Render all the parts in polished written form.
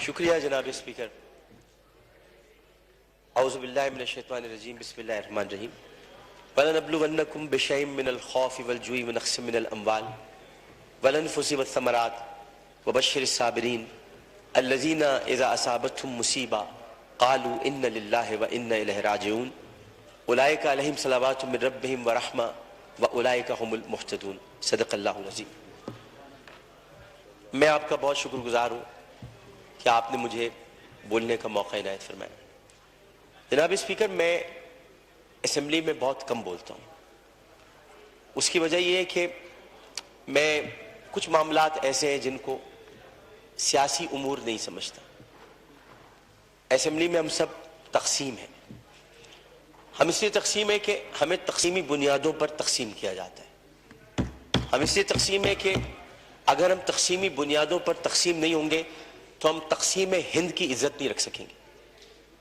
شکریہ جناب اسپیکر. اعوذ باللہ من الشیطان الرجیم. بسم اللہ الرحمن الرحیم. وَلَنَبْلُوَنَّكُمْ بِشَيْءٍ مِّنَ الْخَوْفِ وَالْجُوعِ وَنَقْصٍ مِّنَ الْأَمْوَالِ وَالْأَنفُسِ وَالثَّمَرَاتِ وَبَشِّرِ الصَّابِرِينَ الَّذِينَ إِذَا أَصَابَتْهُمْ مُصِيبَةٌ قَالُوا إِنَّ لِلَّهِ وَإِنَّا إِلَيْهِ راجعون أُولَٰئِكَ عَلَيْهِمْ صَلَوَاتٌ مِّن رَّبِّهِمْ وَرَحْمَةٌ وَأُولَٰئِكَ هُمُ الْمُهْتَدُونَ. صدق اللہ العظیم. میں آپ کا بہت شکر گزار ہوں کہ آپ نے مجھے بولنے کا موقع عنایت فرمایا. جناب اسپیکر، میں اسمبلی میں بہت کم بولتا ہوں. اس کی وجہ یہ ہے کہ میں کچھ معاملات ایسے ہیں جن کو سیاسی امور نہیں سمجھتا. اسمبلی میں ہم سب تقسیم ہیں. ہم اس لیے تقسیم ہے کہ ہمیں تقسیمی بنیادوں پر تقسیم کیا جاتا ہے. ہم اس لیے تقسیم ہے کہ اگر ہم تقسیمی بنیادوں پر تقسیم نہیں ہوں گے تو ہم تقسیم ہند کی عزت نہیں رکھ سکیں گے.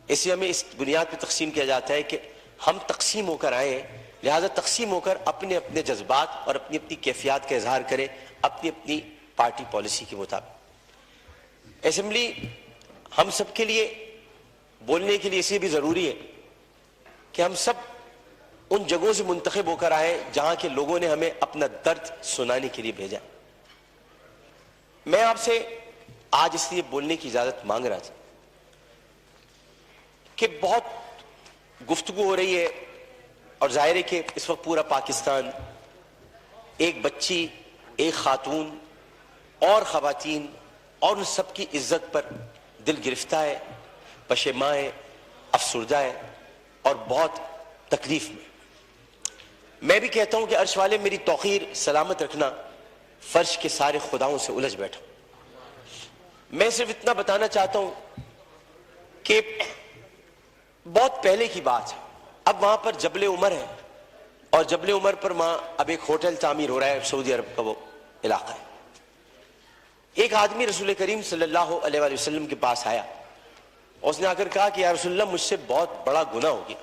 اس لیے ہمیں اس بنیاد پہ تقسیم کیا جاتا ہے کہ ہم تقسیم ہو کر آئے ہیں، لہذا تقسیم ہو کر اپنے اپنے جذبات اور اپنی اپنی کیفیات کا اظہار کریں اپنی اپنی پارٹی پالیسی کے مطابق. اسمبلی ہم سب کے لیے بولنے کے لیے اس لیے بھی ضروری ہے کہ ہم سب ان جگہوں سے منتخب ہو کر آئے جہاں کے لوگوں نے ہمیں اپنا درد سنانے کے لیے بھیجا. میں آپ سے آج اس لیے بولنے کی اجازت مانگ رہا تھا کہ بہت گفتگو ہو رہی ہے اور ظاہر ہے کہ اس وقت پورا پاکستان ایک بچی، ایک خاتون اور خواتین اور ان سب کی عزت پر دل گرفتہ ہے، پشیماں ہے، افسردہ ہے اور بہت تکلیف میں. میں بھی کہتا ہوں کہ عرش والے میری توقیر سلامت رکھنا، فرش کے سارے خداؤں سے الجھ بیٹھا. میں صرف اتنا بتانا چاہتا ہوں کہ بہت پہلے کی بات ہے. اب وہاں پر جبل عمر ہے اور جبل عمر پر وہاں اب ایک ہوٹل تعمیر ہو رہا ہے، سعودی عرب کا وہ علاقہ ہے. ایک آدمی رسول کریم صلی اللہ علیہ وآلہ وسلم کے پاس آیا اور اس نے آ کر کہا کہ یا رسول اللہ، مجھ سے بہت بڑا گناہ ہو گیا.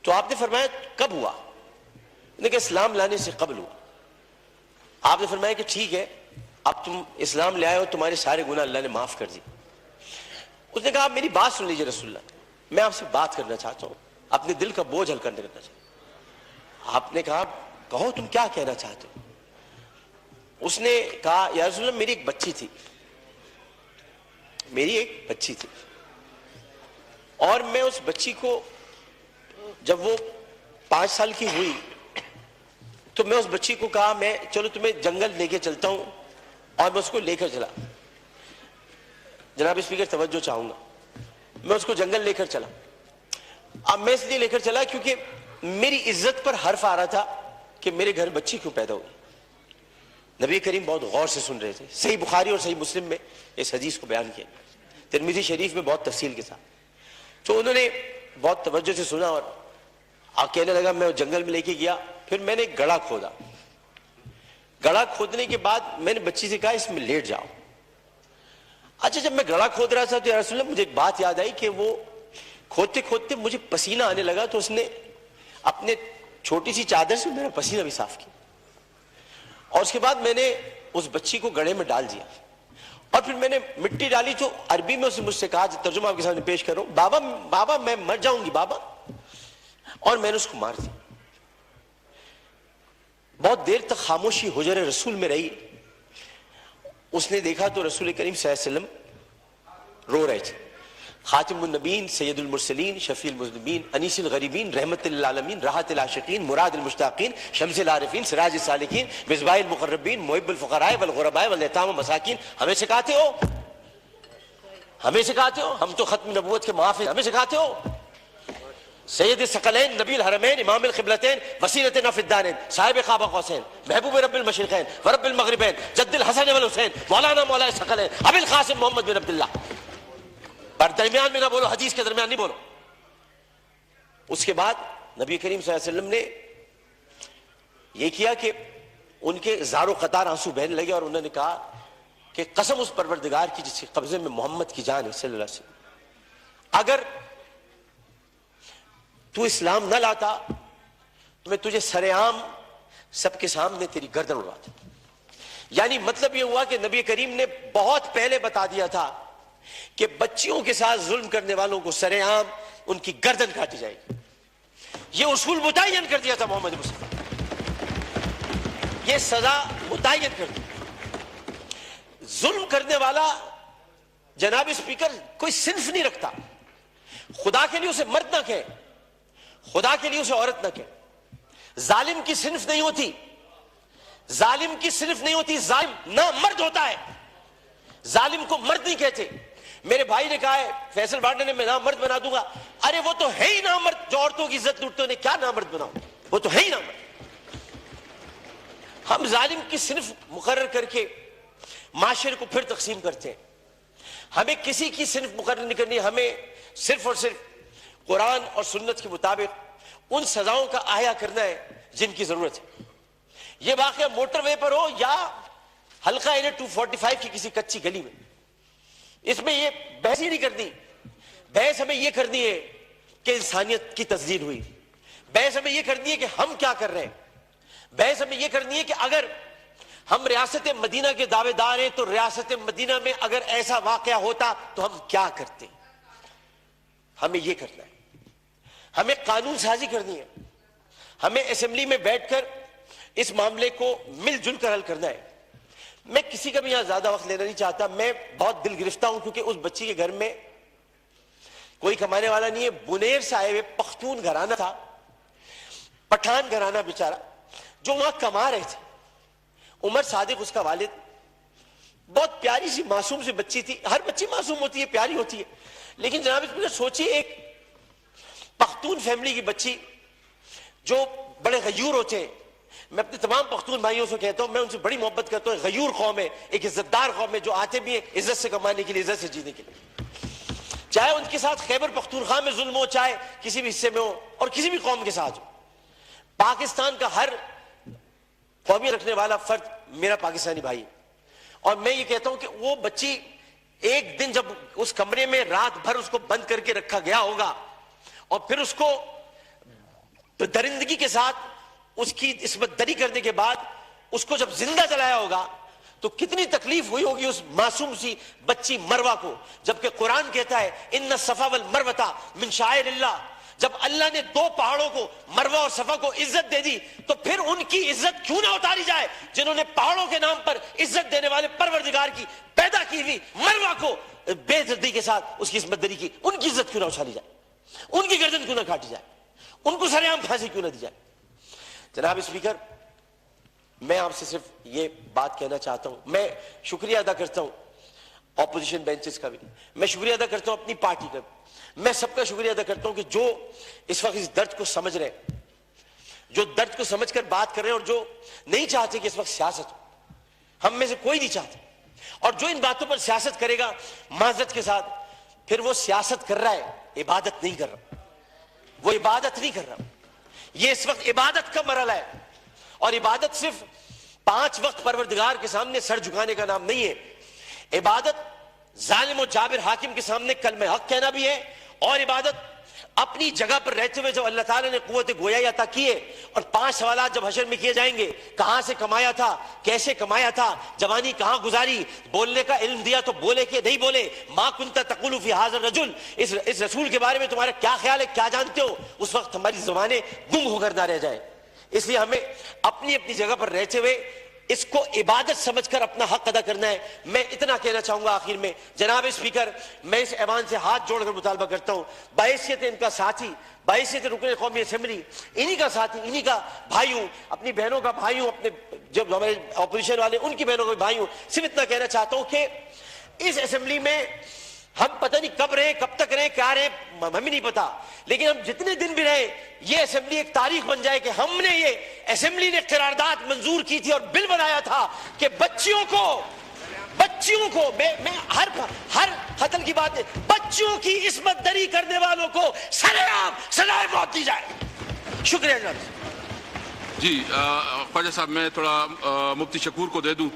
تو آپ نے فرمایا کب ہوا؟ انہوں نے کہا اسلام لانے سے قبل ہوا. آپ نے فرمایا کہ ٹھیک ہے، اب تم اسلام لے آئے ہو، تمہارے سارے گناہ اللہ نے معاف کر دی. اس نے کہا آپ میری بات سن لیجئے رسول اللہ، میں آپ سے بات کرنا چاہتا ہوں، اپنے دل کا بوجھ ہلکا کرنا چاہتا ہوں. آپ نے کہا کہو تم کیا کہنا چاہتے ہو؟ اس نے کہا یا رسول اللہ، میری ایک بچی تھی اور میں اس بچی کو جب وہ 5 سال کی ہوئی تو میں اس بچی کو کہا میں چلو تمہیں جنگل لے کے چلتا ہوں، اور میں اس کو لے کر چلا. جناب اسپیکر توجہ چاہوں گا، میں اس کو جنگل لے کر چلا. اب میں اس لیے لے کر چلا کیونکہ میری عزت پر حرف آ رہا تھا کہ میرے گھر بچی کیوں پیدا ہوئی. نبی کریم بہت غور سے سن رہے تھے. صحیح بخاری اور صحیح مسلم میں اس حدیث کو بیان کیا، ترمذی شریف میں بہت تفصیل کے ساتھ. تو انہوں نے بہت توجہ سے سنا اور کہنے لگا. میں جنگل میں لے کے گیا، پھر میں نے ایک گڑھا کھودا. گڑھا کھودنے کے بعد میں نے بچی سے کہا اس میں لیٹ جاؤ. اچھا، جب میں گڑھا کھود رہا تھا تو یا رسول اللہ مجھے ایک بات یاد آئی کہ وہ کھودتے کھودتے مجھے پسینہ آنے لگا، تو اس نے اپنے چھوٹی سی چادر سے میرا پسینہ بھی صاف کیا. اور اس کے بعد میں نے اس بچی کو گڑھے میں ڈال دیا اور پھر میں نے مٹی ڈالی. تو عربی میں اسے مجھ سے کہا، ترجمہ آپ کے سامنے پیش کروں، بابا میں مر جاؤں گی بابا. اور میں نے اس کو مار دیا. بہت دیر تک خاموشی حجر رسول میں رہی. اس نے دیکھا تو رسول کریم صلی اللہ علیہ وسلم رو رہے تھے. خاتم النبین، سید المرسلین، شفیع المذنبین، انیس الغریبین، رحمت للعالمین، راحت العاشقین، مراد المشتاقین، شمس العارفین، سراج السالکین، مصباح المقربین، محب الفقراء والغرباء والیتام والمساکین. ہمیں سکھاتے ہو، ہم تو ختم نبوت کے محافظ، ہمیں سکھاتے ہو. سید الثقلین، نبی الحرمین، امام القبلتین، وسیلتنا فی الدارین، صاحب قاب قوسین، محبوب رب المشرقین ورب المغربین، جد الحسن والحسین، مولانا مولا الثقلین، ابی القاسم محمد بن عبداللہ. پر درمیان میں نہ بولو، حدیث کے درمیان نہیں بولو. اس کے بعد نبی کریم صلی اللہ علیہ وسلم نے یہ کیا کہ ان کے زار و قطار آنسو بہنے لگے اور انہوں نے کہا کہ قسم اس پروردگار کی جس کے قبضے میں محمد کی جان ہے صلی اللہ علیہ وسلم، اگر تو اسلام نہ لاتا تو میں تجھے سر عام سب کے سامنے تیری گردن اڑاتا. یعنی مطلب یہ ہوا کہ نبی کریم نے بہت پہلے بتا دیا تھا کہ بچیوں کے ساتھ ظلم کرنے والوں کو سرے عام ان کی گردن کاٹی جائے گی. یہ اصول متعین کر دیا تھا محمد مصطفیٰ, یہ سزا متعین کر دی. ظلم کرنے والا جناب اسپیکر کوئی صنف نہیں رکھتا. خدا کے لیے اسے مرد نہ کہے, خدا کے لیے اسے عورت نہ کہے. ظالم کی صنف نہیں ہوتی, ظالم کی صنف نہیں ہوتی, ظالم نہ مرد ہوتا ہے. ظالم کو مرد نہیں کہتے. میرے بھائی نے کہا ہے فیصل بانڈے نے میں نامرد بنا دوں گا. ارے وہ تو ہے ہی نامرد جو عورتوں کی عزت لوٹتے ہیں, کیا نامرد بناؤ, وہ تو ہے ہی نامرد. ہم ظالم کی صنف مقرر کر کے معاشرے کو پھر تقسیم کرتے ہیں. ہمیں کسی کی صنف مقرر نہیں کرنی, ہمیں صرف اور صرف قرآن اور سنت کے مطابق ان سزاؤں کا احیا کرنا ہے جن کی ضرورت ہے. یہ واقعہ موٹر وے پر ہو یا حلقہ این 245 کی کسی کچی گلی میں, اس میں یہ بحث ہی نہیں کرنی. بحث ہمیں یہ کرنی ہے کہ انسانیت کی تزلیل ہوئی. بحث ہمیں یہ کرنی ہے کہ ہم کیا کر رہے ہیں. بحث ہمیں یہ کرنی ہے کہ اگر ہم ریاست مدینہ کے دعوے دار ہیں تو ریاست مدینہ میں اگر ایسا واقعہ ہوتا تو ہم کیا کرتے. ہمیں یہ کرنا ہے. ہمیں قانون سازی کرنی ہے. ہمیں اسمبلی میں بیٹھ کر اس معاملے کو مل جل کر حل کرنا ہے. میں کسی کا بھی یہاں زیادہ وقت لینا نہیں چاہتا. میں بہت دل گرفتہ ہوں کیونکہ اس بچی کے گھر میں کوئی کمانے والا نہیں ہے. بنیر سے آئے ہوئے پختون گھرانہ تھا, پٹھان گھرانہ بیچارہ, جو وہاں کما رہے تھے. عمر صادق اس کا والد. بہت پیاری سی معصوم سی بچی تھی. ہر بچی معصوم ہوتی ہے, پیاری ہوتی ہے, لیکن جناب اس میں سوچیے ایک پختون فیملی کی بچی جو بڑے غیور ہوتے ہیں. میں اپنے تمام پختون بھائیوں سے کہتا ہوں, میں ان سے بڑی محبت کرتا ہوں. غیور قوم ہے, ایک عزت دار قوم ہے, جو آتے بھی ہیں عزت سے کمانے کے لیے, عزت سے جینے کے لیے. چاہے ان کے ساتھ خیبر پختونخوا میں ظلم ہو, چاہے کسی بھی حصے میں ہو, اور کسی بھی قوم کے ساتھ ہو. پاکستان کا ہر قومی رکھنے والا فرد میرا پاکستانی بھائی ہے. اور میں یہ کہتا ہوں کہ وہ بچی ایک دن جب اس کمرے میں رات بھر اس کو بند کر کے رکھا گیا ہوگا اور پھر اس کو درندگی کے ساتھ اس کی عصمت دری کرنے کے بعد اس کو جب زندہ جلایا ہوگا تو کتنی تکلیف ہوئی ہوگی اس معصوم سی بچی مروہ کو. جبکہ قرآن کہتا ہے ان الصفا والمروہ من شعائر اللہ. جب اللہ نے دو پہاڑوں کو مروہ اور صفا کو عزت دے دی تو پھر ان کی عزت کیوں نہ اتاری جائے جنہوں نے پہاڑوں کے نام پر عزت دینے والے پروردگار کی پیدا کی ہوئی مروہ کو بے دردی کے ساتھ اس کی عصمت دری کی. ان کی عزت کیوں نہ اچھالی جائے, ان کی گردن کیوں نہ کاٹی جائے, ان کو سر عام پھانسی کیوں نہ دی جائے. جناب اسپیکر, میں آپ سے صرف یہ بات کہنا چاہتا ہوں. میں شکریہ ادا کرتا ہوں اپوزیشن بینچز کا بھی, میں شکریہ ادا کرتا ہوں اپنی پارٹی کا بھی, میں سب کا شکریہ ادا کرتا ہوں کہ جو اس وقت اس درد کو سمجھ رہے ہیں, جو درد کو سمجھ کر بات کر رہے ہیں, اور جو نہیں چاہتے کہ اس وقت سیاست ہو. ہم میں سے کوئی نہیں چاہتا, اور جو ان باتوں پر سیاست کرے گا معذرت کے ساتھ پھر وہ سیاست کر رہا ہے, عبادت نہیں کر رہا. وہ عبادت نہیں کر رہا. یہ اس وقت عبادت کا مرحلہ ہے, اور عبادت صرف 5 وقت پروردگار کے سامنے سر جھکانے کا نام نہیں ہے. عبادت ظالم و جابر حاکم کے سامنے کلمہ حق کہنا بھی ہے, اور عبادت اپنی جگہ پر رہتے ہوئے جب اللہ تعالیٰ نے قوت گویائی عطا کیے اور 5 سوالات جب حشر میں کیے جائیں گے, کہاں سے کمایا تھا, کیسے کمایا تھا, جوانی کہاں گزاری, بولنے کا علم دیا تو بولے کہ نہیں بولے, ما کنت تقول فی ھذا الرجل, اس رسول کے بارے میں تمہارا کیا خیال ہے, کیا جانتے ہو, اس وقت ہماری زبانیں گم ہو کر نہ رہ جائیں. اس لیے ہمیں اپنی اپنی جگہ پر رہتے ہوئے اس کو عبادت سمجھ کر اپنا حق ادا کرنا ہے. میں اتنا کہنا چاہوں گا آخر میں, جناب اسپیکر, میں اس ایوان سے ہاتھ جوڑ کر مطالبہ کرتا ہوں, بحیثیت ان کا ساتھی, بحیثیت رکن قومی اسمبلی, انہی کا ساتھی, انہی کا بھائی ہوں, اپنی بہنوں کا بھائی ہوں, اپنے جب ہمارے اپوزیشن والے ان کی بہنوں کا بھائی ہوں, صرف اتنا کہنا چاہتا ہوں کہ اس اسمبلی میں ہم پتہ نہیں کب رہے, کب تک رہے, کیا رہے, ہمیں نہیں پتا, لیکن ہم جتنے دن بھی رہے یہ اسمبلی ایک تاریخ بن جائے کہ ہم نے یہ اسمبلی نے قرارداد منظور کی تھی اور بل بنایا تھا کہ بچیوں کو میں ہر قتل کی بات ہے, بچیوں کی عصمت دری کرنے والوں کو سر عام سزائے موت دی جائے. شکریہ جناب. جی خواجہ صاحب, میں تھوڑا مفتی شکور کو دے دوں.